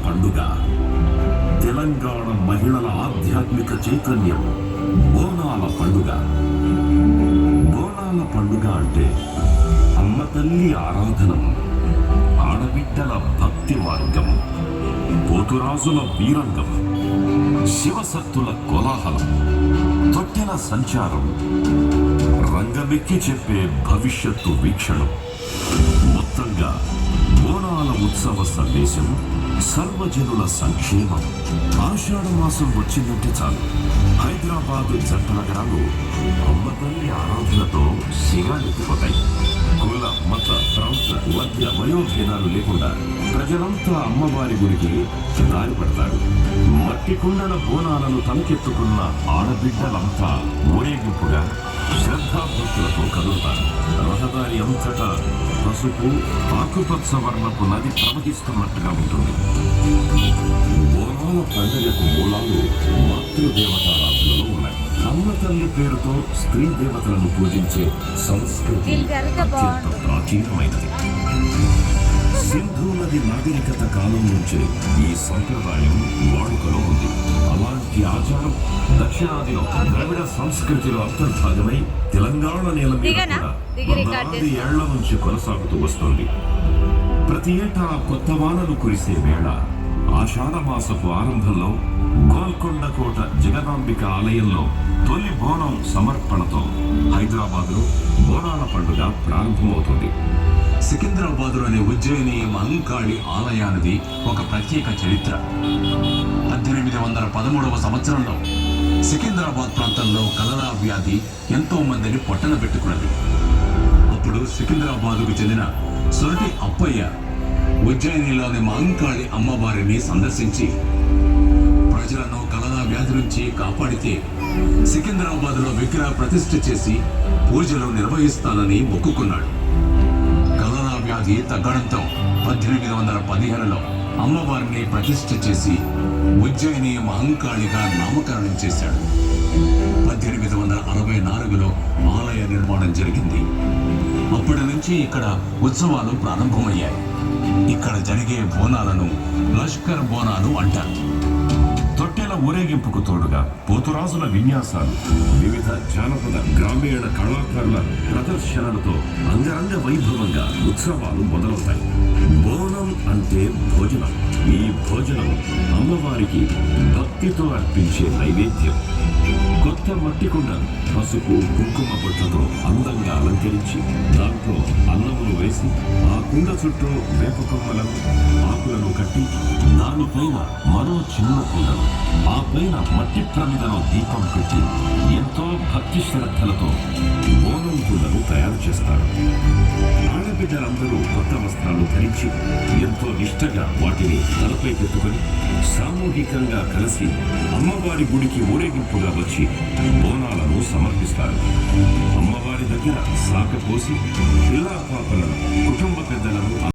పండుగ తెలంగాణ మహిళల ఆధ్యాత్మిక చైతన్యం. బోనాల పండుగ. బోనాల పండుగ అంటే అమ్మ తల్లి ఆరాధనం, ఆడబిడ్డల భక్తి మార్గం, పోతురాజుల వీరంగం, శివసత్తుల కోలాహలం, తొట్టెల సంచారం, రంగమెక్కి చెప్పే భవిష్యత్తు వీక్షణం. మొత్తంగా బోనాల ఉత్సవ సందేశం సర్వజనుల సంక్షేమం. ఆషాఢ మాసం వచ్చిందంటే చాలు హైదరాబాద్ జంట నగరాలు అమ్మ తల్లి ఆరాధనతో శిగాలెత్తిపోతాయి. కుల, మత, ప్రాంత, వర్గ, వయోభేదాలు లేకుండా ప్రజలంతా అమ్మవారి గురికి దారిపడతారు. మట్టి కుండల బోనాలను తలకెత్తుకున్న ఆడబిడ్డలంతా ఊరేగింపుగా శ్రద్ధాభక్తులతో కదులుతారు. రహదారి అంతటా పసుపు, ఆకుపచ్చ వర్ణపు నది ప్రవహిస్తున్నట్టుగా ఉంటుంది. బోనాల పండుగకు మూలాలు మాతృదేవతారాధనలో ఉన్నాయి. అమ్మ తల్లి పేరుతో స్త్రీ దేవతలను పూజించే సంస్కృతి అత్యంత ప్రాచీనమైనది. సింధు నది నాగరికత కాలం నుంచే ఈ సంప్రదాయం వాడుకలో ఉంది. అలాంటి ఆచారం దక్షిణాదిలో ద్రవిడ సంస్కృతిలో అంతర్భాగమై తెలంగాణ నేల మీద వందలాది ఏళ్ల నుంచి కొనసాగుతూ వస్తుంది. ప్రతి ఏటా కొత్త వానలు కురిసే వేళ ఆషాఢ మాసపు ఆరంభంలో గోల్కొండ కోట జగదాంబిక ఆలయంలో తొలి బోనం సమర్పణతో హైదరాబాద్లో బోనాల పండుగ ప్రారంభమవుతుంది. సికింద్రాబాదులోని ఉజ్జయిని మహంకాళి ఆలయానికి ఒక ప్రత్యేక చరిత్ర. 1813వ సంవత్సరంలో సికింద్రాబాద్ ప్రాంతంలో కలరా వ్యాధి ఎంతో మందిని పొట్టన పెట్టుకున్నది. అప్పుడు సికింద్రాబాదుకు చెందిన సొరటి అప్పయ్య ఉజ్జయినిలోని మహంకాళి అమ్మవారిని సందర్శించి ప్రజలను కలరా వ్యాధి నుంచి కాపాడితే సికింద్రాబాద్లో విగ్రహ ప్రతిష్ఠ చేసి పూజలు నిర్వహిస్తానని మొక్కుకున్నాడు. కలరా వ్యాధి తగ్గడంతో 1815లో అమ్మవారిని ప్రతిష్ఠ చేసి ఉజ్జయిని మహంకాళిగా నామకరణం చేశాడు. 1864లో ఆలయ నిర్మాణం జరిగింది. అప్పటి నుంచి ఇక్కడ ఉత్సవాలు ప్రారంభమయ్యాయి. ఇక్కడ జరిగే బోనాలను లష్కర్ బోనాలు అంటారు. తొట్టెల ఊరేగింపుకు తోడుగా పోతురాజుల విన్యాసాలు, వివిధ జానపద గ్రామీణ కళాకారుల ప్రదర్శనలతో అంగరంగ వైభవంగా ఉత్సవాలు మొదలవుతాయి. బోనం అంటే భోజనం. ఈ భోజనం అమ్మవారికి భక్తితో అర్పించే నైవేద్యం. కొత్త మట్టి కుండను పసుపు, కుంకుమ బొట్లతో అందంగా అలంకరించి దాంట్లో అన్నమును వేసి ఆ కుండ చుట్టూ వేప కొమ్మలను, ఆకులను కట్టి దానిపైన మరో చిన్న కుండను, ఆ పైన మట్టి ప్రమిదలో దీపం పెట్టి ఎంతో భక్తి శ్రద్ధలతో బోనం కుండను తయారు చేస్తారు. ఆడబిడ్డలందరూ కొత్త వస్త్రాలు ధరించి ఎంతో నిష్టగా వాటిని తలపైకెత్తుకొని సామూహికంగా కలిసి అమ్మవారి గుడికి ఊరేగింపుగా వచ్చి బోనాలను సమర్పిస్తారు. అమ్మవారి దగ్గర సాక పోసి పిల్లా పాపలను, కుటుంబ పెద్దలను